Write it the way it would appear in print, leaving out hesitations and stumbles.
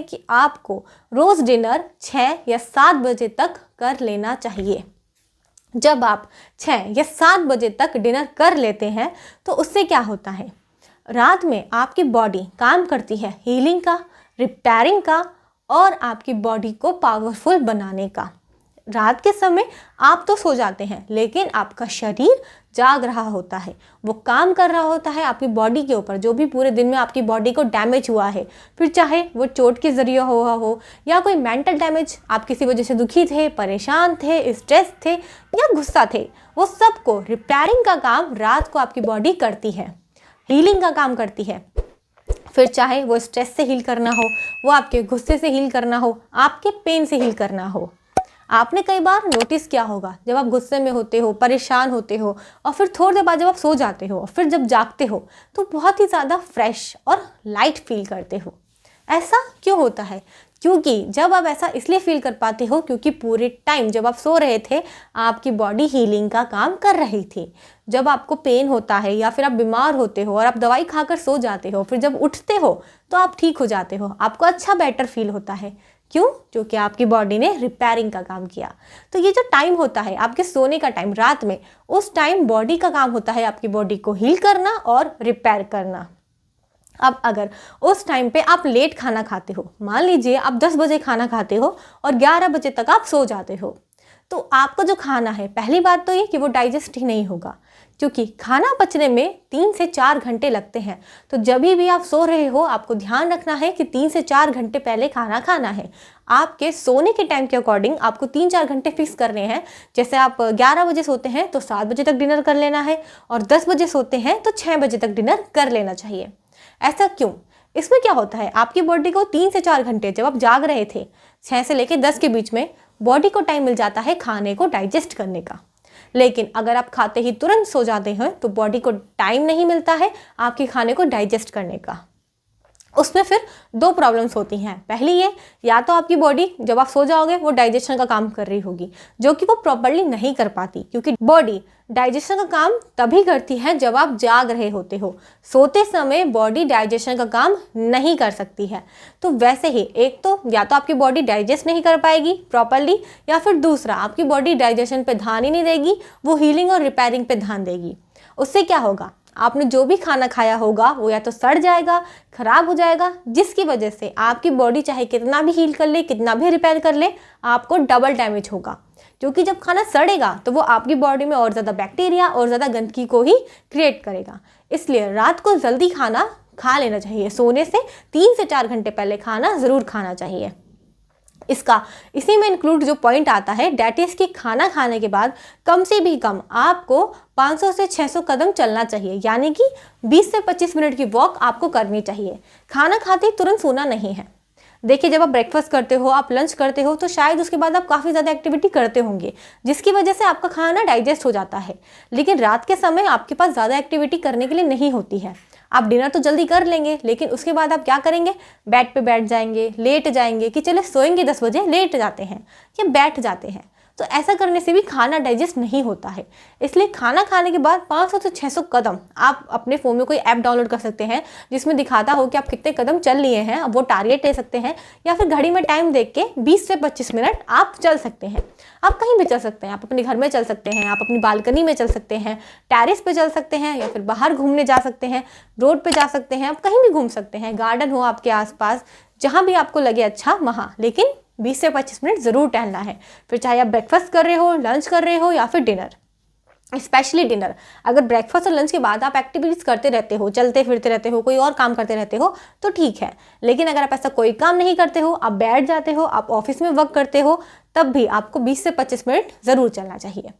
कि आपको रोज़ डिनर 6 या 7 बजे तक कर लेना चाहिए। जब आप 6 या 7 बजे तक डिनर कर लेते हैं तो उससे क्या होता है, रात में आपकी बॉडी काम करती है हीलिंग का, रिपेयरिंग का और आपकी बॉडी को पावरफुल बनाने का। रात के समय आप तो सो जाते हैं लेकिन आपका शरीर जाग रहा होता है, वो काम कर रहा होता है आपकी बॉडी के ऊपर, जो भी पूरे दिन में आपकी बॉडी को डैमेज हुआ है, फिर चाहे वो चोट के ज़रिए हुआ हो या कोई मेंटल डैमेज, आप किसी वजह से दुखी थे, परेशान थे, स्ट्रेस थे या गुस्सा थे, वो सब को रिपेयरिंग का काम रात को आपकी बॉडी करती है, हीलिंग का काम करती है। फिर चाहे वो स्ट्रेस से हील करना हो, वो आपके गुस्से से हील करना हो, आपके पेन से हील करना हो। आपने कई बार नोटिस किया होगा, जब आप गुस्से में होते हो, परेशान होते हो और फिर थोड़ी देर बाद जब आप सो जाते हो, फिर जब जागते हो तो बहुत ही ज़्यादा फ्रेश और लाइट फील करते हो। ऐसा क्यों होता है? क्योंकि जब आप ऐसा इसलिए फील कर पाते हो क्योंकि पूरे टाइम जब आप सो रहे थे आपकी बॉडी हीलिंग का काम कर रही थी। जब आपको पेन होता है या फिर आप बीमार होते हो और आप दवाई खाकर सो जाते हो, फिर जब उठते हो तो आप ठीक हो जाते हो, आपको अच्छा बेटर फील होता है। क्यों? क्योंकि आपकी बॉडी ने रिपेयरिंग का काम किया। तो ये जो टाइम होता है आपके सोने का टाइम रात में, उस टाइम बॉडी का काम होता है आपकी बॉडी को हील करना और रिपेयर करना। अब अगर उस टाइम पे आप लेट खाना खाते हो, मान लीजिए आप 10 बजे खाना खाते हो और 11 बजे तक आप सो जाते हो, तो आपका जो खाना है, पहली बात तो ये कि वो डाइजेस्ट ही नहीं होगा, क्योंकि खाना पचने में 3 से 4 घंटे लगते हैं। तो जब भी आप सो रहे हो आपको ध्यान रखना है कि 3 से 4 घंटे पहले खाना खाना है। आपके सोने के टाइम के अकॉर्डिंग आपको 3-4 घंटे फिक्स करने हैं। जैसे आप 11 बजे सोते हैं तो 7 बजे तक डिनर कर लेना है और 10 बजे सोते हैं तो 6 बजे तक डिनर कर लेना चाहिए। ऐसा क्यों? इसमें क्या होता है, आपकी बॉडी को 3 से 4 घंटे जब आप जाग रहे थे 6 से लेकर 10 के बीच में बॉडी को टाइम मिल जाता है खाने को डाइजेस्ट करने का। लेकिन अगर आप खाते ही तुरंत सो जाते हैं तो बॉडी को टाइम नहीं मिलता है आपके खाने को डाइजेस्ट करने का। उसमें फिर 2 प्रॉब्लम्स होती हैं। पहली ये, या तो आपकी बॉडी जब आप सो जाओगे वो डाइजेशन का काम कर रही होगी, जो कि वो प्रॉपर्ली नहीं कर पाती, क्योंकि बॉडी डाइजेशन का काम तभी करती है जब आप जाग रहे होते हो। सोते समय बॉडी डाइजेशन का काम नहीं कर सकती है। तो वैसे ही एक तो या तो आपकी बॉडी डाइजेस्ट नहीं कर पाएगी प्रॉपर्ली, या फिर दूसरा आपकी बॉडी डाइजेशन पे ध्यान ही नहीं देगी, वो हीलिंग और रिपेयरिंग पे ध्यान देगी। उससे क्या होगा, आपने जो भी खाना खाया होगा वो या तो सड़ जाएगा, खराब हो जाएगा, जिसकी वजह से आपकी बॉडी चाहे कितना भी हील कर ले, कितना भी रिपेयर कर ले, आपको डबल डैमेज होगा। क्योंकि जब खाना सड़ेगा तो वो आपकी बॉडी में और ज़्यादा बैक्टीरिया और ज़्यादा गंदगी को ही क्रिएट करेगा। इसलिए रात को जल्दी खाना खा लेना चाहिए। सोने से 3 से 4 घंटे पहले खाना ज़रूर खाना चाहिए। इसी में इंक्लूड जो पॉइंट आता है डैट इज कि खाना खाने के बाद कम से भी कम आपको 500 से 600 कदम चलना चाहिए, यानी कि 20 से 25 मिनट की वॉक आपको करनी चाहिए। खाना खाते ही तुरंत सोना नहीं है। देखिए, जब आप ब्रेकफास्ट करते हो, आप लंच करते हो, तो शायद उसके बाद आप काफ़ी ज़्यादा एक्टिविटी करते होंगे, जिसकी वजह से आपका खाना डाइजेस्ट हो जाता है। लेकिन रात के समय आपके पास ज़्यादा एक्टिविटी करने के लिए नहीं होती है। आप डिनर तो जल्दी कर लेंगे, लेकिन उसके बाद आप क्या करेंगे, बेड पे बैठ जाएंगे, लेट जाएंगे कि चले सोएंगे 10 बजे, लेट जाते हैं या बैठ जाते हैं। तो ऐसा करने से भी खाना डाइजेस्ट नहीं होता है। इसलिए खाना खाने के बाद 500 से 600 कदम आप अपने फ़ोन में कोई ऐप डाउनलोड कर सकते हैं जिसमें दिखाता हो कि आप कितने कदम चल लिए हैं। अब वो टारगेट ले सकते हैं, या फिर घड़ी में टाइम देख के 20 से 25 मिनट आप चल सकते हैं। आप कहीं भी चल सकते हैं, आप अपने घर में चल सकते हैं, आप अपनी बालकनी में चल सकते हैं, टेरेस पे चल सकते हैं, या फिर बाहर घूमने जा सकते हैं, रोड पे जा सकते हैं, आप कहीं भी घूम सकते हैं, गार्डन हो आपके आसपास, जहाँ भी आपको लगे अच्छा वहाँ। लेकिन 20 से 25 मिनट ज़रूर टहलना है। फिर चाहे आप ब्रेकफास्ट कर रहे हो, लंच कर रहे हो या फिर डिनर। स्पेशली डिनर, अगर ब्रेकफास्ट और लंच के बाद आप एक्टिविटीज़ करते रहते हो, चलते फिरते रहते हो, कोई और काम करते रहते हो तो ठीक है। लेकिन अगर आप ऐसा कोई काम नहीं करते हो, आप बैठ जाते हो, आप ऑफिस में वर्क करते हो, तब भी आपको 20 से 25 मिनट ज़रूर चलना चाहिए।